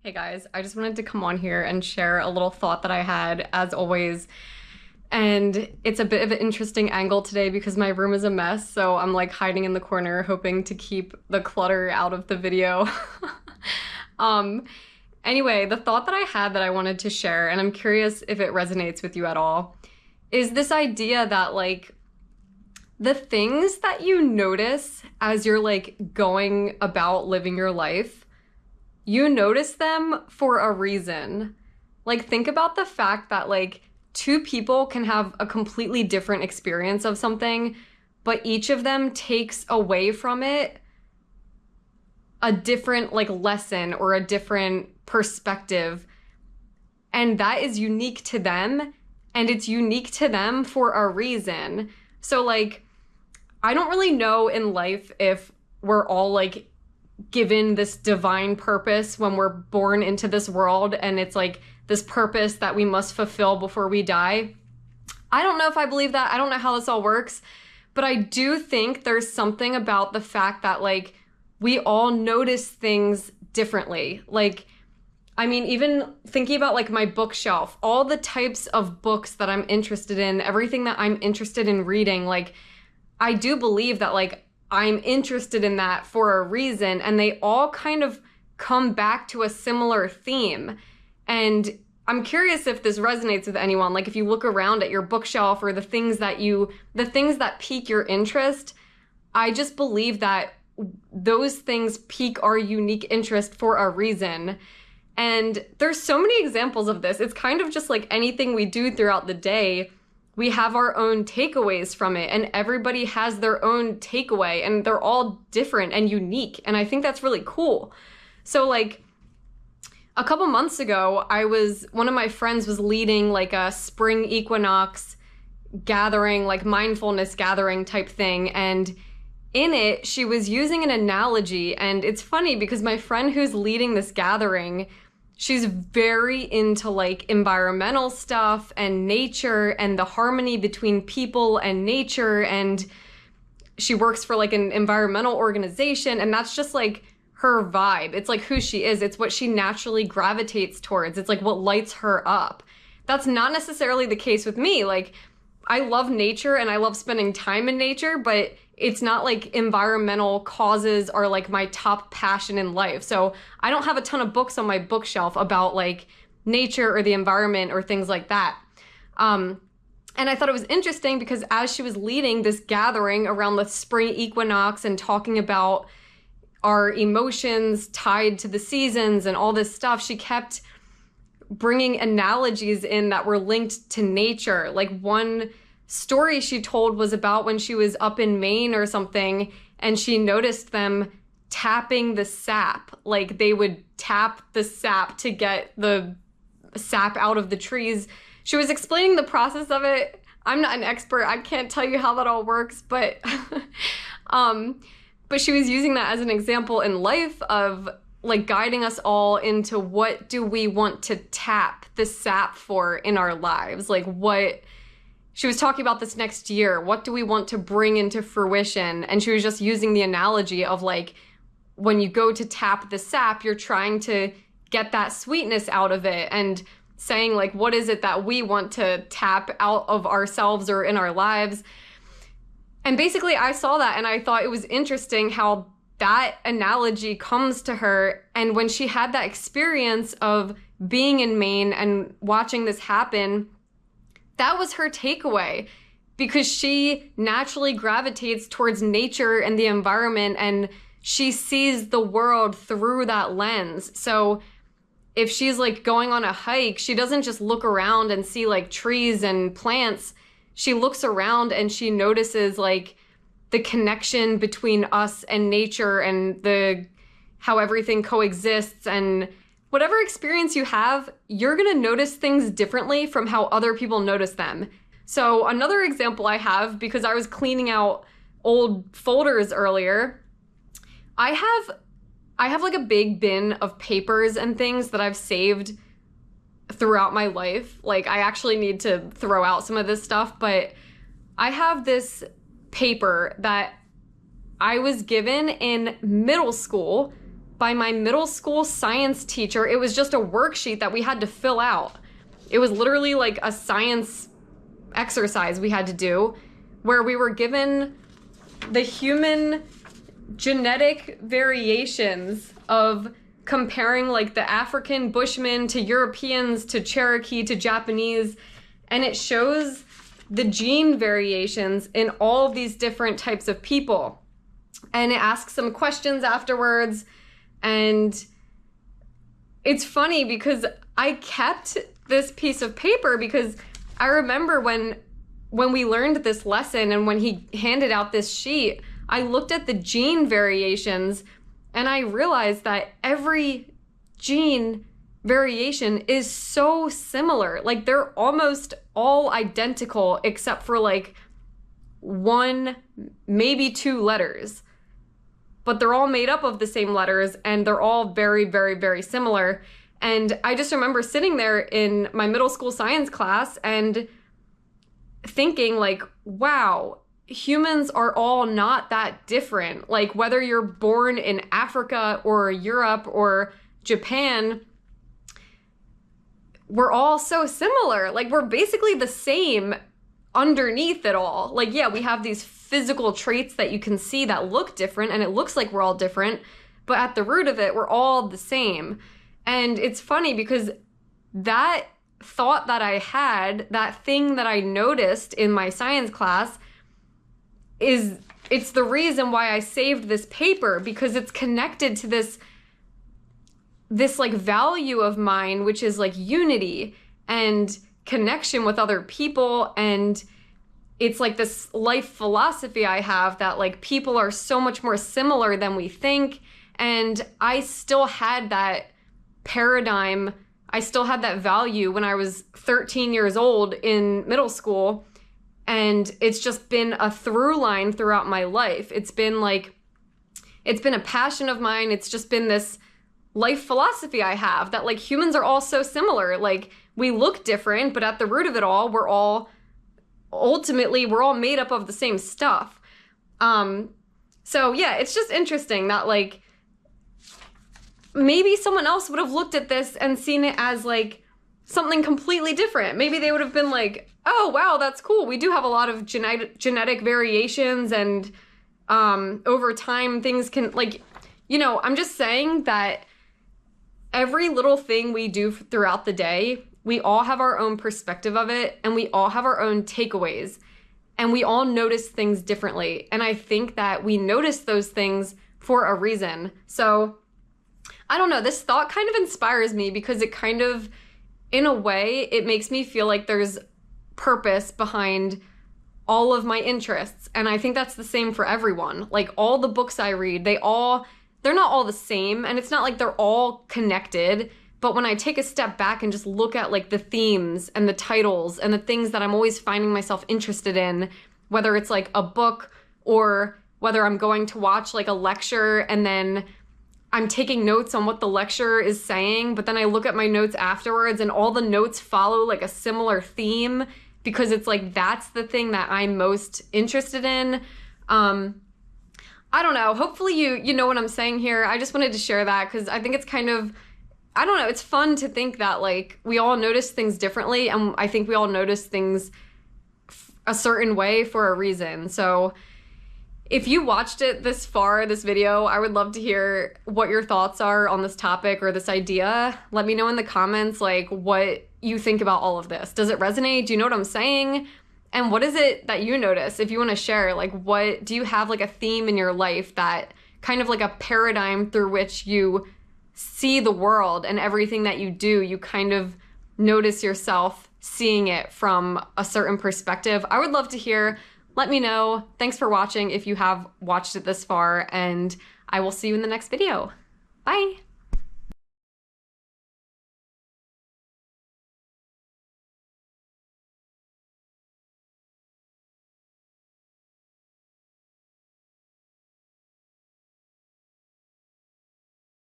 Hey guys, I just wanted to come on here and share a little thought that I had, as always. And it's a bit of an interesting angle today because my room is a mess, so I'm like hiding in the corner, hoping to keep the clutter out of the video. Um, anyway, the thought that I had that I wanted to share, and I'm curious if it resonates with you at all, is this idea that like the things that you notice as you're like going about living your life, you notice them for a reason. Like, think about the fact that, like, two people can have a completely different experience of something, but each of them takes away from it a different, like, lesson or a different perspective. And that is unique to them, and it's unique to them for a reason. So, like, I don't really know in life if we're all, like, given this divine purpose when we're born into this world, and it's like this purpose that we must fulfill before we die. I don't know if I believe that. I don't know how this all works, but I do think there's something about the fact that like we all notice things differently. Like, I mean, even thinking about like my bookshelf, all the types of books that I'm interested in, everything that I'm interested in reading, like I do believe that like I'm interested in that for a reason, and they all kind of come back to a similar theme. And I'm curious if this resonates with anyone. Like if you look around at your bookshelf or the things that pique your interest, I just believe that those things pique our unique interest for a reason. And there's so many examples of this. It's kind of just like anything we do throughout the day. We have our own takeaways from it, and everybody has their own takeaway, and they're all different and unique. And I think that's really cool. So like a couple months ago, one of my friends was leading like a spring equinox gathering, like mindfulness gathering type thing. And in it, she was using an analogy. And it's funny because my friend who's leading this gathering, she's very into like environmental stuff and nature and the harmony between people and nature. And she works for like an environmental organization. And that's just like her vibe. It's like who she is. It's what she naturally gravitates towards. It's like what lights her up. That's not necessarily the case with me. Like I love nature and I love spending time in nature, but it's not like environmental causes are like my top passion in life. So I don't have a ton of books on my bookshelf about like nature or the environment or things like that. And I thought it was interesting because as she was leading this gathering around the spring equinox and talking about our emotions tied to the seasons and all this stuff, she kept bringing analogies in that were linked to nature. Like one story she told was about when she was up in Maine or something, and she noticed them tapping the sap. Like they would tap the sap to get the sap out of the trees. She was explaining the process of it. I'm not an expert. I can't tell you how that all works, but but she was using that as an example in life of like guiding us all into what do we want to tap the sap for in our lives. Like what she was talking about this next year, what do we want to bring into fruition? And she was just using the analogy of like, when you go to tap the sap, you're trying to get that sweetness out of it, and saying like, what is it that we want to tap out of ourselves or in our lives? And basically I saw that and I thought it was interesting how that analogy comes to her. And when she had that experience of being in Maine and watching this happen, that was her takeaway, because she naturally gravitates towards nature and the environment, and she sees the world through that lens. So if she's like going on a hike, she doesn't just look around and see like trees and plants. She looks around and she notices like the connection between us and nature and how everything coexists. And whatever experience you have, you're gonna notice things differently from how other people notice them. So another example I have, because I was cleaning out old folders earlier, I have like a big bin of papers and things that I've saved throughout my life. Like I actually need to throw out some of this stuff, but I have this paper that I was given in middle school by my middle school science teacher. It was just a worksheet that we had to fill out. It was literally like a science exercise we had to do where we were given the human genetic variations of comparing like the African Bushmen to Europeans to Cherokee to Japanese, and it shows the gene variations in all of these different types of people. And it asks some questions afterwards, and it's funny because I kept this piece of paper because I remember when we learned this lesson and when he handed out this sheet, I looked at the gene variations and I realized that every gene variation is so similar. Like they're almost all identical except for like one, maybe two letters. But they're all made up of the same letters and they're all very, very, very similar. And I just remember sitting there in my middle school science class and thinking like, wow, humans are all not that different. Like whether you're born in Africa or Europe or Japan, we're all so similar. Like we're basically the same underneath it all. Like, yeah, we have these physical traits that you can see that look different and it looks like we're all different, but at the root of it, we're all the same. And it's funny because that thought that I had, that thing that I noticed in my science class, it's the reason why I saved this paper, because it's connected to this like value of mine, which is like unity and connection with other people. And it's like this life philosophy I have that like people are so much more similar than we think. And I still had that paradigm, I still had that value when I was 13 years old in middle school. And it's just been a through line throughout my life. It's been a passion of mine. It's just been this life philosophy I have that like humans are all so similar. Like we look different, but at the root of it all, we're all made up of the same stuff. So yeah, it's just interesting that like maybe someone else would have looked at this and seen it as like something completely different. Maybe they would have been like, oh, wow, that's cool. We do have a lot of genetic variations and over time things can like, I'm just saying that every little thing we do throughout the day, we all have our own perspective of it and we all have our own takeaways and we all notice things differently. And I think that we notice those things for a reason. So I don't know, this thought kind of inspires me because it kind of, in a way, it makes me feel like there's purpose behind all of my interests. And I think that's the same for everyone. Like all the books I read, they're not all the same. And it's not like they're all connected. But when I take a step back and just look at like the themes and the titles and the things that I'm always finding myself interested in, whether it's like a book or whether I'm going to watch like a lecture and then I'm taking notes on what the lecturer is saying, but then I look at my notes afterwards and all the notes follow like a similar theme because it's like that's the thing that I'm most interested in. I don't know. Hopefully you know what I'm saying here. I just wanted to share that because I think it's kind of, I don't know, it's fun to think that like we all notice things differently and I think we all notice things a certain way for a reason. So if you watched it this far, this video, I would love to hear what your thoughts are on this topic or this idea. Let me know in the comments like what you think about all of this. Does it resonate? Do you know what I'm saying? And what is it that you notice? If you want to share, like what do you have like a theme in your life that kind of like a paradigm through which you see the world and everything that you do, you kind of notice yourself seeing it from a certain perspective? I would love to hear. Let me know. Thanks for watching if you have watched it this far, and I will see you in the next video. Bye.